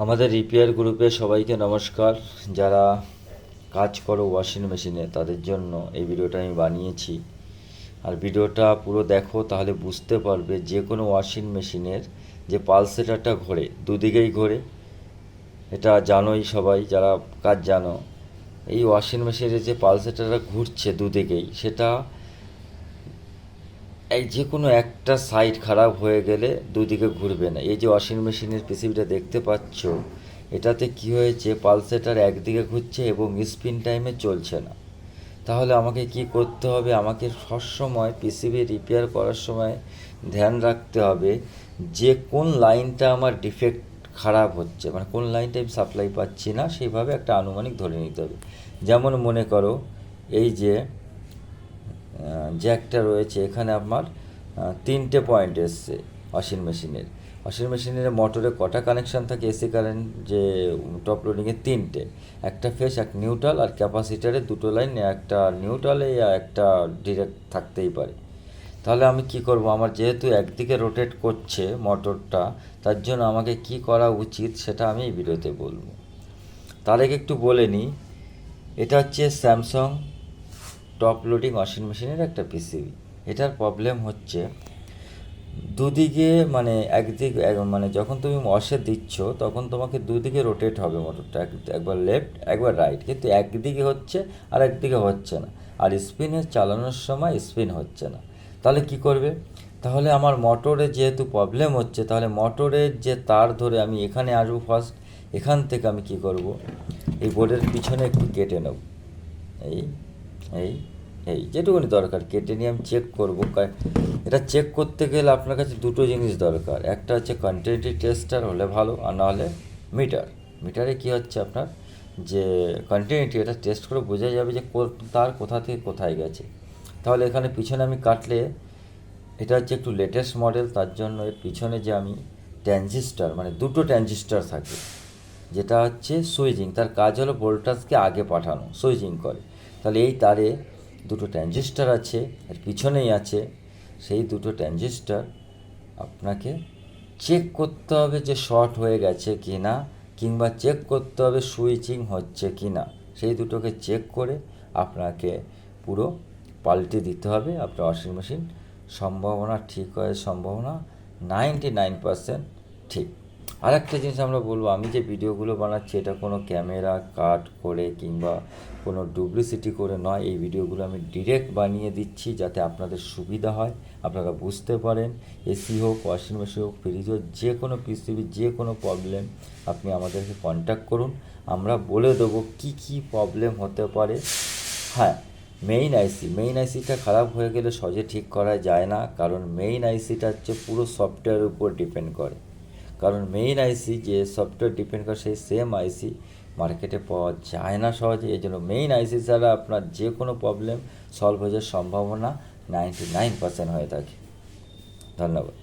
আমাদের রিপেয়ার গ্রুপে সবাইকে নমস্কার। যারা কাজ করো ওয়াশিং মেশিনে তাদের জন্য এই ভিডিওটা আমি বানিয়েছি। আর ভিডিওটা পুরো দেখো, তাহলে বুঝতে পারবে যে কোনো ওয়াশিং মেশিনের যে পালসেটারটা ঘোরে, দুদিকেই ঘোরে। এটা জানোই সবাই, যারা কাজ জানো। এই ওয়াশিং মেশিনের যে পালসেটারটা ঘুরছে দুদিকেই, সেটা এই যে কোনো একটা সাইড খারাপ হয়ে গেলে দুদিকে ঘুরবে না। এই যে ওয়াশিং মেশিনের পিসিবিটা দেখতে পাচ্ছ, এটাতে কি হয়েছে, পালসেটার একদিকে ঘুরছে এবং স্পিন টাইমে চলছে না। তাহলে আমাকে কি করতে হবে? আমাকে সবসময় পিসিবি রিপেয়ার করার সময় ধ্যান রাখতে হবে যে কোন লাইনটা আমার ডিফেক্ট খারাপ হচ্ছে, মানে কোন লাইনটা আমি সাপ্লাই পাচ্ছি না, সেইভাবে একটা আনুমানিক ধরে নিতে হবে। যেমন মনে করো, এই যে জ্যাকটা রয়েছে, এখানে আমার তিনটে পয়েন্ট এসছে ওয়াশিং মেশিনের মোটরে কটা কানেকশান থাকে এসি কারেন্ট, যে টপ লোডিংয়ে তিনটে, একটা ফেস, এক নিউট্রাল, আর ক্যাপাসিটারে দুটো লাইন, একটা নিউট্রালে একটা ডিরেক্ট থাকতেই পারে। তাহলে আমি কি করব? আমার যেহেতু একদিকে রোটেট করছে মোটরটা, তার জন্য আমাকে কি করা উচিত সেটা আমি এই ভিডিওতে বলবো। তার আগে একটু বলে নিই, এটা হচ্ছে স্যামসাং টপ লোডিং ওয়াশিং মেশিনের একটা পিসিবি। এটার প্রবলেম হচ্ছে দুদিকে, মানে মানে যখন তুমি ওয়াশে দিচ্ছ তখন তোমাকে দুদিকে রোটেট হবে মোটরটা, একবার লেফট একবার রাইট, কিন্তু একদিকে হচ্ছে আর একদিকে হচ্ছে না। আর স্পিনে চালানোর সময় স্পিন হচ্ছে না। তাহলে কি করবে? তাহলে আমার মোটরে যেহেতু প্রবলেম হচ্ছে, তাহলে মোটরের যে তার ধরে আমি এখানে আসবো ফার্স্ট। এখান থেকে আমি কি করব, এই বোর্ডের পিছনে একটু কেটে নেব, এই এই এই যেটুকুনি দরকার কেটে নিয়ে আমি চেক করবো। এটা চেক করতে গেলে আপনার কাছে দুটো জিনিস দরকার, একটা হচ্ছে কন্টিনিউটি টেস্টার হলে ভালো, আর নাহলে মিটারে কী হচ্ছে আপনার যে কন্টিনিউটি, এটা টেস্ট করে বোঝা যাবে যে তার কোথা থেকে কোথায় গেছে। তাহলে এখানে পিছনে আমি কাটলে, এটা হচ্ছে একটু লেটেস্ট মডেল, তার জন্য এর পিছনে যে আমি ট্রানজিস্টার, মানে দুটো ট্রানজিস্টার থাকে, যেটা হচ্ছে সুইচিং, তার কাজ হলো ভোল্টেজকে আগে পাঠানো, সুইচিং করে। তাহলে এই তারে দুটো ট্রানজিস্টার আছে, এর পিছনেই আছে। সেই দুটো ট্রানজিস্টার আপনাকে চেক করতে হবে যে শর্ট হয়ে গেছে কি না, কিংবা চেক করতে হবে সুইচিং হচ্ছে কি না। সেই দুটোকে চেক করে আপনাকে পুরো পাল্টে দিতে হবে। আপনার ওয়াশিং মেশিন সম্ভাবনা ঠিক হওয়ার সম্ভাবনা 99% ঠিক। আর একটা জিনিস আমরা বলবো, আমি যে ভিডিওগুলো বানাচ্ছি এটা কোনো ক্যামেরা কাট করে কিংবা কোনো ডুপ্লিসিটি করে নয়। এই ভিডিওগুলো আমি ডিরেক্ট বানিয়ে দিচ্ছি যাতে আপনাদের সুবিধা হয়, আপনারা বুঝতে পারেন। এসি হোক, ওয়াশিং মেশিন হোক, ফ্রিজ হোক, যে কোনো পিসিবি, যে কোনো প্রবলেম আপনি আমাদেরকে কন্ট্যাক্ট করুন, আমরা বলে দেবো কী কী প্রবলেম হতে পারে। হ্যাঁ, মেইন আইসিটা খারাপ হয়ে গেলে সহজে ঠিক করা যায় না, কারণ মেইন আইসিটা হচ্ছে পুরো সফটওয়্যারের উপর ডিপেন্ড করে। কারণ মেইন আইসি যে সফটওয়্যার ডিপেন্ড করে, সেই সেম আইসি মার্কেটে পাওয়া যায় না সহজে। এই জন্য মেইন আইসি ছাড়া আপনার যে কোনো প্রবলেম সলভ হয়ে যাওয়ার সম্ভাবনা 99% হয়ে থাকে। ধন্যবাদ।